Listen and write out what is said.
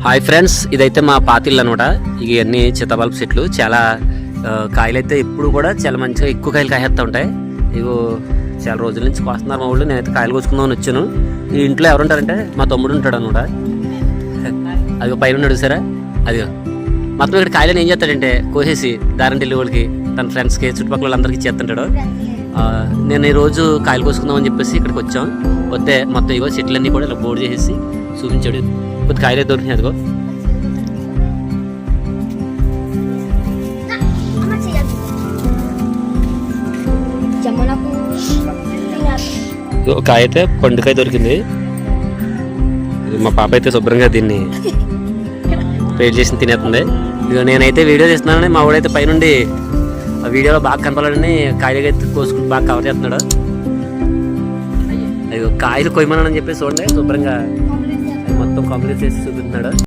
Hi friends, ఇదైతే మా పాతిళ్ళు అనమాట. ఇవన్నీ చిత్తబల్బ్ చెట్లు. చాలా కాయలు అయితే ఎప్పుడు కూడా చాలా మంచిగా ఎక్కువ కాయలు కాయేస్తూ ఉంటాయి. ఇగో చాలా రోజుల నుంచి కోస్తున్నారు మా ఊళ్ళో. నేనైతే కాయలు కోసుకుందామని వచ్చాను. ఈ ఇంట్లో ఎవరు ఉంటారంటే మా తమ్ముడు ఉంటాడు అనమాట. అది పైన ఉన్నాడు సరే. అది మొత్తం ఇక్కడ కాయలను ఏం చేస్తాడంటే కోసేసి దారంటి వాళ్ళకి, తన ఫ్రెండ్స్కి, చుట్టుపక్కల వాళ్ళందరికీ ఇచ్చేస్తుంటాడు. నేను ఈరోజు కాయలు కోసుకుందామని చెప్పేసి ఇక్కడికి వచ్చాం. వస్తే మొత్తం ఇగో చెట్లన్నీ కూడా ఇలా బోర్డు చేసేసి చూపించాడు. కొద్ది కాయలు దొరికినాయి. అదిగో కాయ అయితే పండుకాయ దొరికింది. మా పాప అయితే శుభ్రంగా దీన్ని పేట్ చేసి తినేస్తుంది. ఇక నేనైతే వీడియో చేస్తున్నానని మా వాడైతే పైనుండి ఆ వీడియోలో బాగా కనపడాలని కాయలు అయితే కోసుకుని బాగా కవర్ చేస్తున్నాడు. అయ్యో కాయలు కొయ్యమని చెప్పేసి చూడండి, శుభ్రంగా మొత్తం కంప్లీట్ చేసి చూపిస్తున్నాడు.